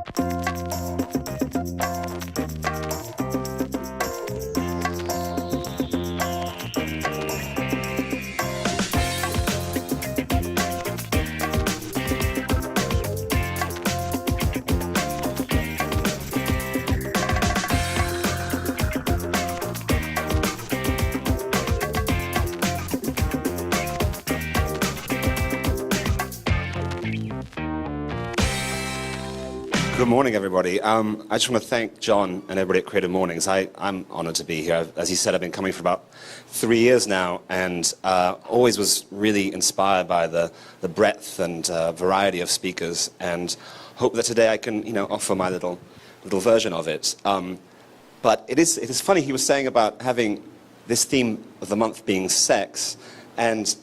Good morning, everybody. I just want to thank John and everybody at Creative Mornings. I'm honored to be here. As he said, I've been coming for about 3 years now, and always was really inspired by the breadth and variety of speakers, and hope that today I can, offer my little version of it. But it is funny, he was saying about having this theme of the month being sex, and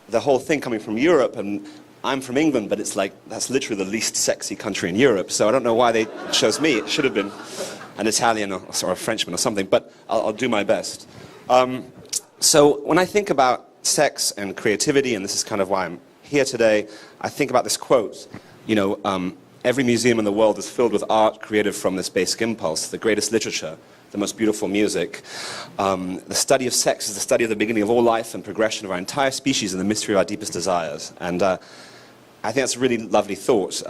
the whole thing coming from Europe, and I'm from England, but it's like, that's literally the least sexy country in Europe, so I don't know why they chose me. It should have been an Italian or a Frenchman or something, but I'll do my best. So when I think about sex and creativity, and this is kind of why I'm here today, I think about this quote, every museum in the world is filled with art created from this basic impulse, the greatest literature, the most beautiful music. The study of sex is the study of the beginning of all life and progression of our entire species and the mystery of our deepest desires. And I think that's a really lovely thought.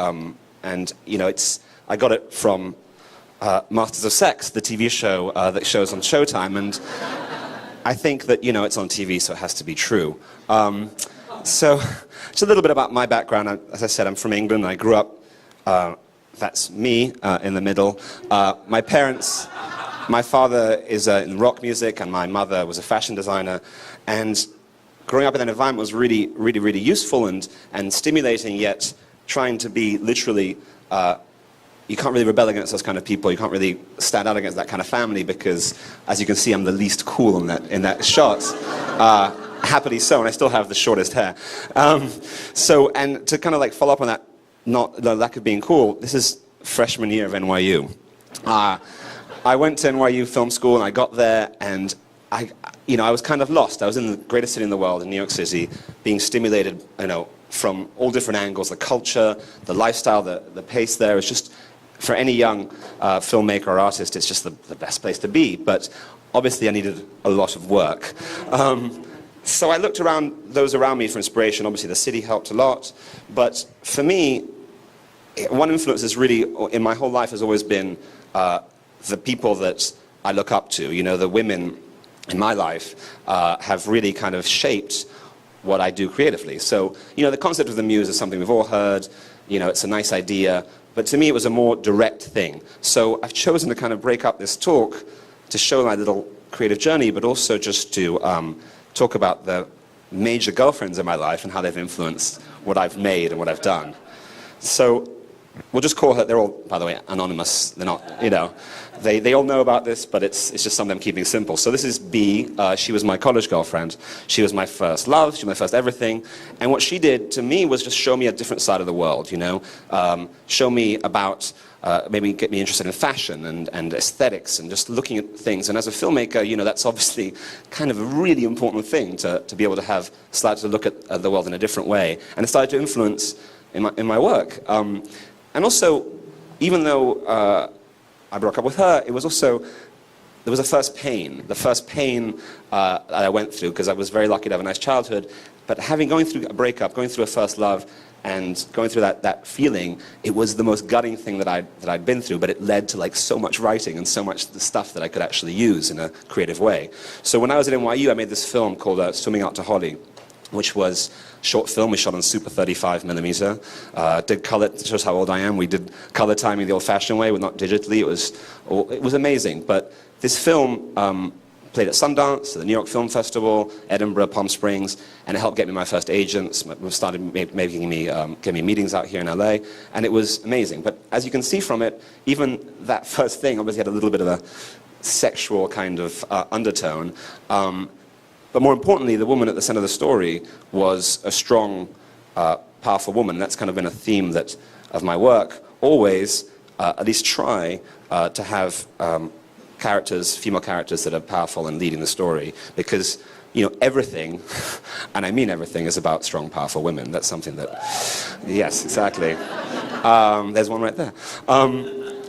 And I got it from Masters of Sex, the TV show that shows on Showtime. And I think that, it's on TV, so it has to be true. So just a little bit about my background. As I said, I'm from England. I grew up, that's me in the middle. My father is in rock music, and my mother was a fashion designer. And growing up in that environment was really, really, really useful and stimulating, yet trying to be literally, you can't really rebel against those kind of people. You can't really stand out against that kind of family because, as you can see, I'm the least cool in that shot. Happily so, and I still have the shortest hair. And to kind of follow up on that, not the lack of being cool, this is freshman year of NYU. I went to NYU Film School, and I got there, and I was kind of lost. I was in the greatest city in the world, in New York City, being stimulated, from all different angles, the culture, the lifestyle, the pace there. It's just, for any young filmmaker or artist, it's just the best place to be. But obviously I needed a lot of work. So I looked around those around me for inspiration. Obviously the city helped a lot. But for me, one influence is really, in my whole life, has always been the people that I look up to. The women in my life have really kind of shaped what I do creatively. So, the concept of the muse is something we've all heard. It's a nice idea. But to me, it was a more direct thing. So I've chosen to kind of break up this talk to show my little creative journey, but also just to talk about the major girlfriends in my life and how they've influenced what I've made and what I've done. So we'll just call her, they're all, by the way, anonymous. They're not, they all know about this, but it's just something I'm keeping simple. So this is B. She was my college girlfriend. She was my first love. She was my first everything. And what she did to me was just show me a different side of the world, show me about, maybe get me interested in fashion and aesthetics and just looking at things. And as a filmmaker, that's obviously kind of a really important thing to be able to have started to look at the world in a different way. And it started to influence in my work. And also, even though I broke up with her, it was also, there was a first pain. The first pain that I went through, because I was very lucky to have a nice childhood, but going through a breakup, going through a first love, and going through that feeling, it was the most gutting thing that I'd been through, but it led to so much writing and so much the stuff that I could actually use in a creative way. So when I was at NYU, I made this film called Swimming Out to Holly, which was a short film we shot on Super 35mm. Did color, it shows how old I am. We did color timing the old-fashioned way, not digitally. It was amazing. But this film played at Sundance, at the New York Film Festival, Edinburgh, Palm Springs, and it helped get me my first agents. Started getting me meetings out here in LA, and it was amazing. But as you can see from it, even that first thing obviously had a little bit of a sexual kind of undertone. But more importantly, the woman at the center of the story was a strong, powerful woman. That's kind of been a theme of my work. Always, at least try to have female characters that are powerful and leading the story. Because, everything, and I mean everything, is about strong, powerful women. That's something that, yes, exactly. There's one right there.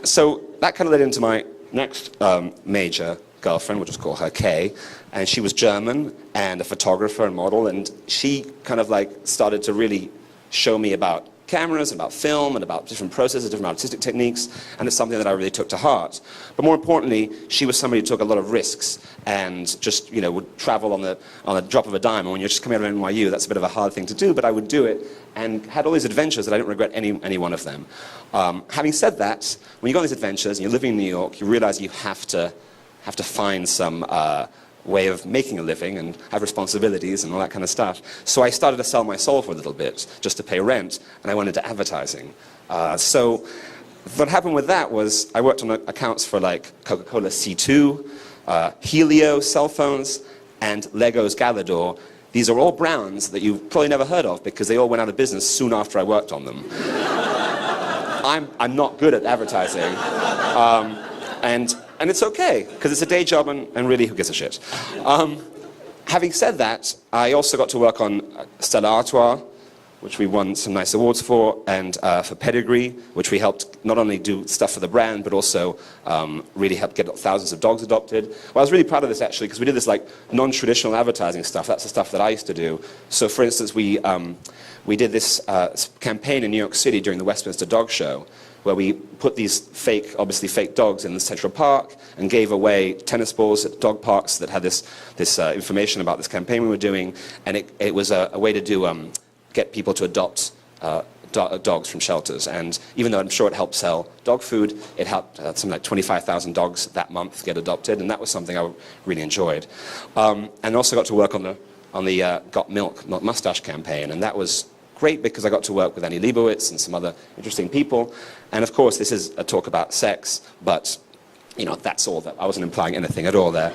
So that kind of led into my next major girlfriend, we'll just call her Kay, and she was German and a photographer and model, and she kind of like started to really show me about cameras, and about film, and about different processes, different artistic techniques, and it's something that I really took to heart. But more importantly, she was somebody who took a lot of risks and just, you know, would travel on the drop of a dime. And when you're just coming out of NYU, that's a bit of a hard thing to do, but I would do it, and had all these adventures that I didn't regret any one of them. Having said that, when you go on these adventures and you're living in New York, you realize you have to find some way of making a living and have responsibilities and all that kind of stuff. So I started to sell my soul for a little bit, just to pay rent, and I went into advertising. So what happened with that was I worked on accounts for like Coca-Cola C2, Helio cell phones, and Lego's Galador. These are all brands that you've probably never heard of because they all went out of business soon after I worked on them. I'm not good at advertising. And it's okay, because it's a day job, and really, who gives a shit? Having said that, I also got to work on Stella Artois, which we won some nice awards for, and for Pedigree, which we helped not only do stuff for the brand, but also really helped get thousands of dogs adopted. Well, I was really proud of this, actually, because we did this like non-traditional advertising stuff. That's the stuff that I used to do. So, for instance, we did this campaign in New York City during the Westminster Dog Show, where we put these obviously fake dogs in the Central Park and gave away tennis balls at dog parks that had this information about this campaign we were doing, and it was a way to get people to adopt dogs from shelters. And even though I'm sure it helped sell dog food, it helped something like 25,000 dogs that month get adopted, and that was something I really enjoyed. And also got to work on the Got Milk Not Mustache campaign, and that was great because I got to work with Annie Leibovitz and some other interesting people. And of course, this is a talk about sex, but you know, that's all. That I wasn't implying anything at all there.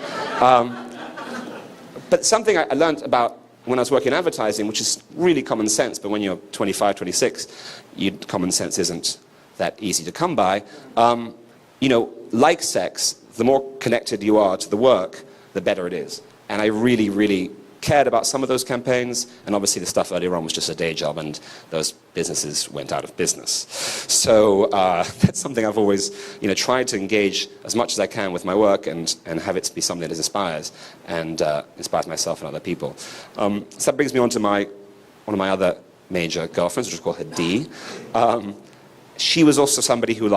But something I learned about when I was working in advertising, which is really common sense, but when you're 25, 26, common sense isn't that easy to come by. You know, like sex, the more connected you are to the work, the better it is. And I really, really cared about some of those campaigns, and obviously the stuff earlier on was just a day job, and those businesses went out of business. So that's something I've always, you know, tried to engage as much as I can with my work and have it be something that inspires myself and other people. So that brings me on to one of my other major girlfriends, which is called her D. She was also somebody who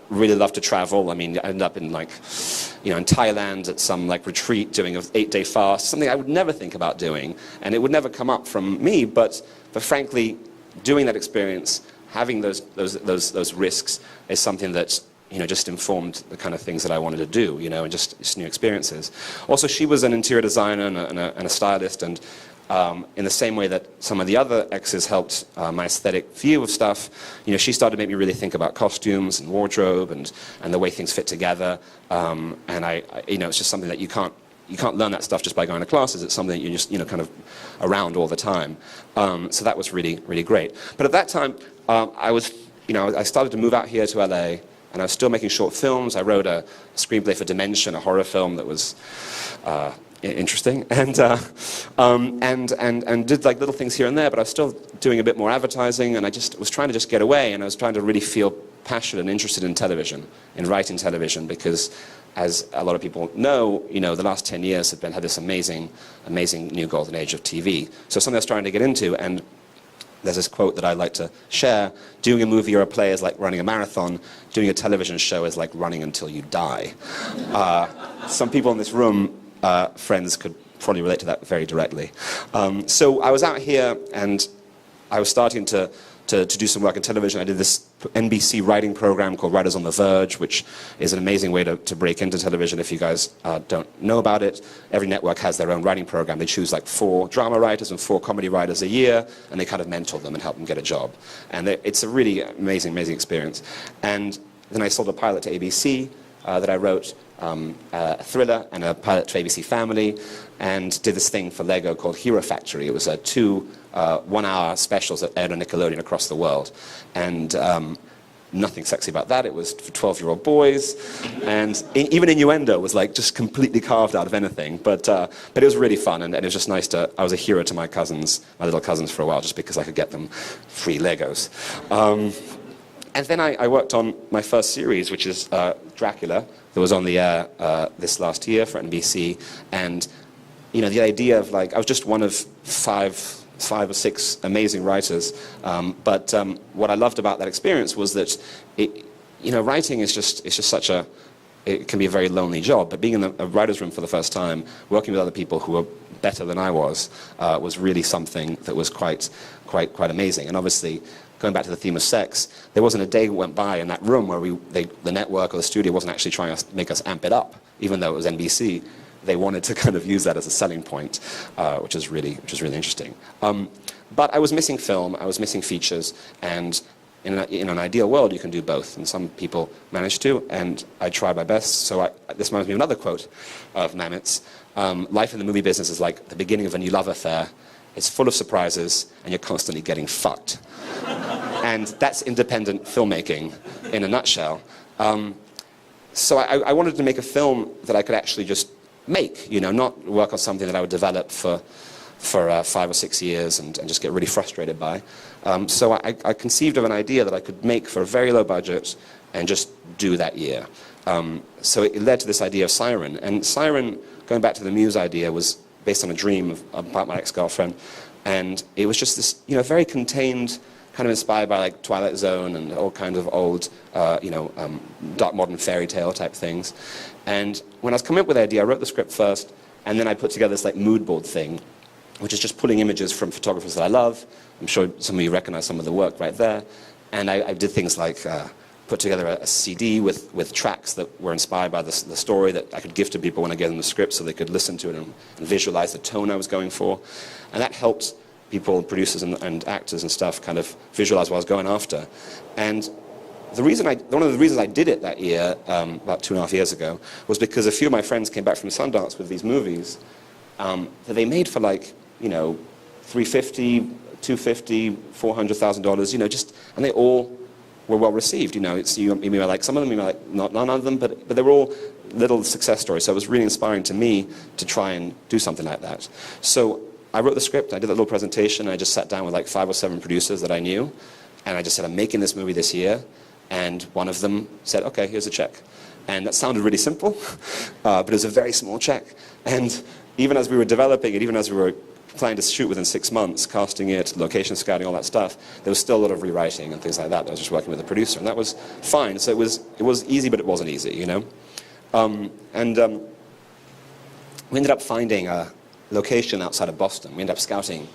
really loved to travel. I mean, I ended up in in Thailand at some retreat doing an 8-day fast, something I would never think about doing, and it would never come up from me, but frankly, doing that experience, having those risks is something that just informed the kind of things that I wanted to do, and just new experiences. Also, she was an interior designer and a stylist, and in the same way that some of the other exes helped my aesthetic view of stuff, she started to make me really think about costumes and wardrobe and the way things fit together. And it's just something that you can't learn that stuff just by going to classes. It's something that you're just kind of around all the time. So that was really, really great. But at that time, I started to move out here to LA, and I was still making short films. I wrote a screenplay for Dimension, a horror film that was interesting, and did little things here and there, but I was still doing a bit more advertising, and I just was trying to get away, and I was trying to really feel passionate and interested in television, in writing television, because as a lot of people know, the last 10 years have had this amazing new golden age of TV. So something I was trying to get into, and there's this quote that I like to share: doing a movie or a play is like running a marathon, doing a television show is like running until you die. Some people in this room, friends, could probably relate to that very directly. So I was out here, and I was starting to do some work in television. I did this NBC writing program called Writers on the Verge, which is an amazing way to break into television if you guys don't know about it. Every network has their own writing program. They choose 4 drama writers and 4 comedy writers a year, and they kind of mentor them and help them get a job. And it's a really amazing experience. And then I sold a pilot to ABC that I wrote, a thriller and a pilot to ABC Family, and did this thing for Lego called Hero Factory. It was 2 one-hour specials that aired on Nickelodeon across the world. And nothing sexy about that. It was for 12-year-old boys, and even innuendo was just completely carved out of anything. But it was really fun, and it was just nice I was a hero to my little cousins for a while, just because I could get them free Legos. And then I worked on my first series, which is Dracula, that was on the air this last year for NBC. And, you know, the idea of, like, I was just one of five or six amazing writers. But what I loved about that experience was that, you know, writing is just such a, it can be a very lonely job. But being in a writer's room for the first time, working with other people who were better than I was really something that was quite amazing. And obviously, going back to the theme of sex, there wasn't a day that went by in that room where the network or the studio wasn't actually trying to make us amp it up, even though it was NBC. They wanted to kind of use that as a selling point, which is really interesting. But I was missing film, I was missing features, and in an ideal world, you can do both. And some people manage to, and I tried my best. So this reminds me of another quote of Mamet's. Life in the movie business is like the beginning of a new love affair. It's full of surprises, and you're constantly getting fucked. And that's independent filmmaking in a nutshell. So I wanted to make a film that I could actually just make, you know, not work on something that I would develop for 5 or 6 years and just get really frustrated by. So I conceived of an idea that I could make for a very low budget and just do that year. So it led to this idea of Siren. And Siren, going back to the Muse idea, was based on a dream about my ex-girlfriend. And it was just this, you know, very contained, kind of inspired by like Twilight Zone and all kinds of old, dark modern fairy tale type things. And when I was coming up with the idea, I wrote the script first, and then I put together this like mood board thing, which is just pulling images from photographers that I love. I'm sure some of you recognize some of the work right there. And I did things like put together a CD with tracks that were inspired by the story that I could give to people when I gave them the script so they could listen to it and visualize the tone I was going for. And that helped people, producers and actors and stuff, kind of visualize what I was going after. And one of the reasons I did it that year, about 2.5 years ago, was because a few of my friends came back from Sundance with these movies that they made for like, you know, $350,000, $250,000, $400,000, you know, and they all were well received. You know, you may like some of them, you may like none of them, but they were all little success stories. So it was really inspiring to me to try and do something like that. So I wrote the script, I did a little presentation, I just sat down with like 5 or 7 producers that I knew, and I just said, I'm making this movie this year, and one of them said, okay, here's a check. And that sounded really simple, but it was a very small check. And even as we were developing it, even as we were planning to shoot within 6 months, casting it, location scouting, all that stuff, there was still a lot of rewriting and things like that. I was just working with a producer, and that was fine. So it was easy, but it wasn't easy, you know? We ended up finding a location outside of Boston. We ended up scouting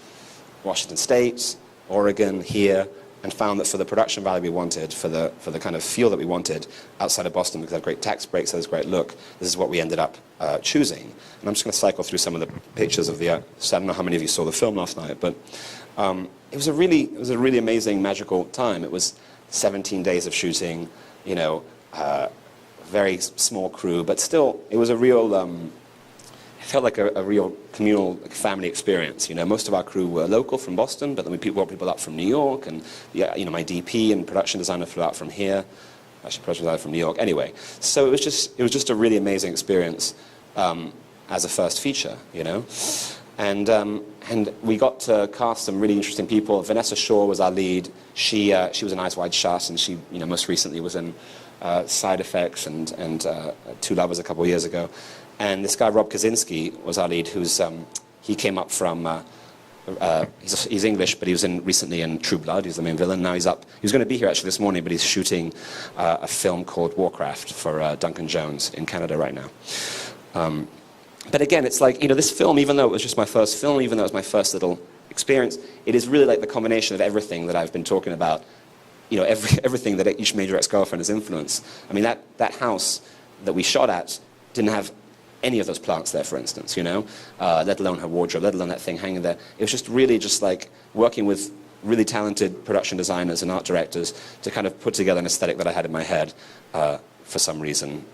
Washington State, Oregon, here, and found that for the production value we wanted, for the kind of feel that we wanted outside of Boston, because they have great tax breaks, there's great look, this is what we ended up choosing. And I'm just going to cycle through some of the pictures of so I don't know how many of you saw the film last night, but it was a really amazing, magical time. It was 17 days of shooting, you know, very small crew, but still, it was a real, it felt like a real communal family experience. You know, most of our crew were local from Boston, but then we brought people up from New York, and you know, my DP and production designer flew out from here. Actually, production designer from New York. Anyway, so it was just a really amazing experience as a first feature. You know, and we got to cast some really interesting people. Vanessa Shaw was our lead. She was in Eyes Wide Shut, and she, you know, most recently was in Side Effects and Two Lovers a couple of years ago. And this guy, Rob Kaczynski, was our lead, he came up from, he's English, but he was recently in True Blood. He's the main villain. Now he was going to be here actually this morning, but he's shooting a film called Warcraft for Duncan Jones in Canada right now. But again, it's like, you know, this film, even though it was just my first film, even though it was my first little experience, it is really like the combination of everything that I've been talking about, you know, everything that each major ex-girlfriend has influenced. I mean, that house that we shot at didn't have any of those plants there, for instance, you know, let alone her wardrobe, let alone that thing hanging there. It was just really just like working with really talented production designers and art directors to kind of put together an aesthetic that I had in my head, for some reason,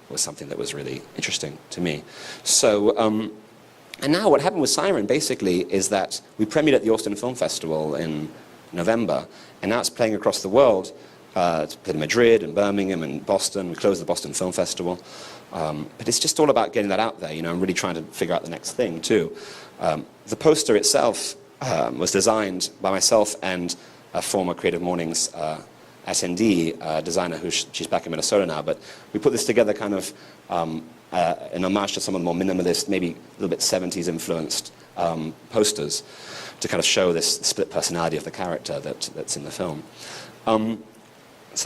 was something that was really interesting to me. So, and now what happened with Siren, basically, is that we premiered at the Austin Film Festival in November, and now it's playing across the world. It's played in Madrid and Birmingham and Boston. We closed the Boston Film Festival. But it's just all about getting that out there, you know, and really trying to figure out the next thing, too. The poster itself was designed by myself and a former CreativeMornings attendee, designer, she's back in Minnesota now, but we put this together kind of in homage to some of the more minimalist, maybe a little bit 70s influenced posters to kind of show this split personality of the character that's in the film. So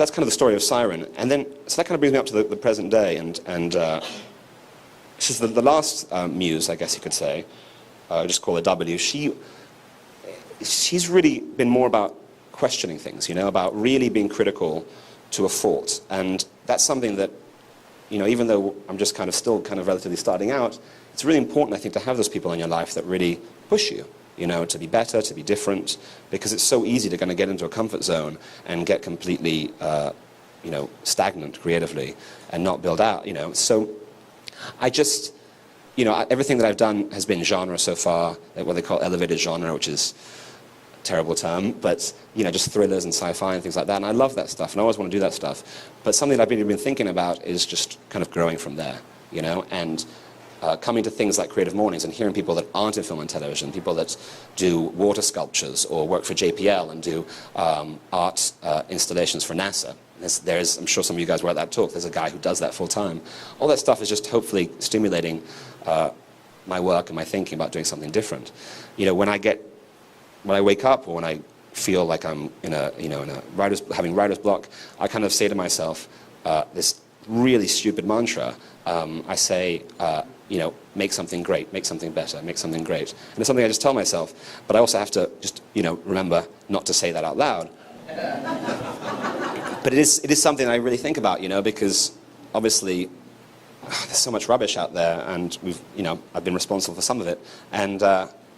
that's kind of the story of Siren. And then, so that kind of brings me up to the present day, and she's the last muse, I guess you could say, just call her W. She's really been more about questioning things, about really being critical to a fault. And that's something that, even though I'm just still relatively starting out, it's really important, I think, to have those people in your life that really push you, to be better, to be different, because it's so easy to kind of get into a comfort zone and get completely, stagnant creatively and not build out, So I just, everything that I've done has been genre so far, what they call elevated genre, which is a terrible term, but, just thrillers and sci-fi and things like that. And I love that stuff, and I always want to do that stuff. But something that I've been thinking about is just kind of growing from there, and coming to things like CreativeMornings and hearing people that aren't in film and television, people that do water sculptures or work for JPL and do art installations for NASA. I'm sure some of you guys were at that talk. There's a guy who does that full time. All that stuff is just hopefully stimulating my work and my thinking about doing something different. When I wake up or when I feel like I'm having writer's block, I kind of say to myself this really stupid mantra. I say, make something great, make something better, make something great. And it's something I just tell myself, but I also have to just, remember not to say that out loud. But it is something I really think about, because obviously there's so much rubbish out there, and I've been responsible for some of it. And,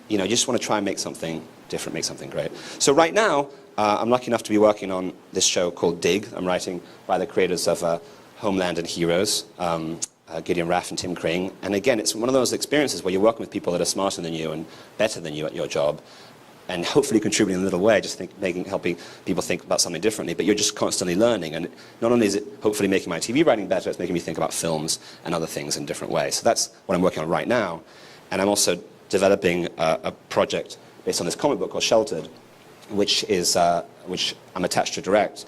you just want to try and make something different, make something great. So right now, I'm lucky enough to be working on this show called Dig. I'm writing by the creators of Homeland and Heroes, Gideon Raff and Tim Kring. And again, it's one of those experiences where you're working with people that are smarter than you and better than you at your job, and hopefully contributing in a little way, just helping people think about something differently. But you're just constantly learning, and not only is it hopefully making my TV writing better, it's making me think about films and other things in different ways. So that's what I'm working on right now. And I'm also developing a project based on this comic book called Sheltered, which I'm attached to direct,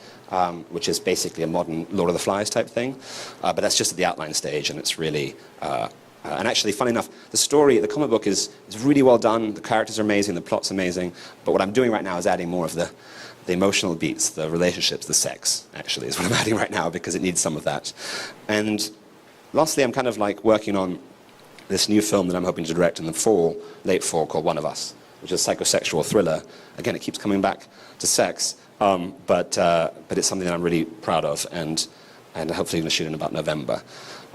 which is basically a modern Lord of the Flies type thing. But that's just at the outline stage, and it's really... and actually, funny enough, the comic book is really well done, the characters are amazing, the plot's amazing, but what I'm doing right now is adding more of the emotional beats, the relationships, the sex, actually, is what I'm adding right now, because it needs some of that. And lastly, I'm kind of like working on this new film that I'm hoping to direct in the late fall, called One of Us, which is a psychosexual thriller. Again, it keeps coming back to sex, but it's something that I'm really proud of, and hopefully going to shoot in about November.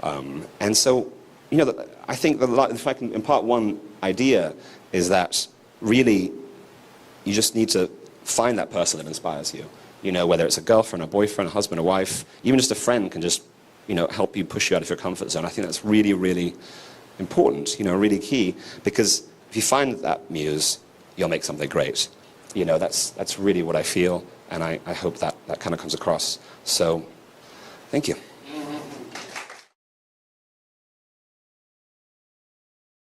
And so, I think if I can impart one idea, is that really you just need to find that person that inspires you. Whether it's a girlfriend, a boyfriend, a husband, a wife, even just a friend can just, help you, push you out of your comfort zone. I think that's really, really important, really key, because if you find that muse, you'll make something great. That's really what I feel, and I hope that kind of comes across. So, thank you.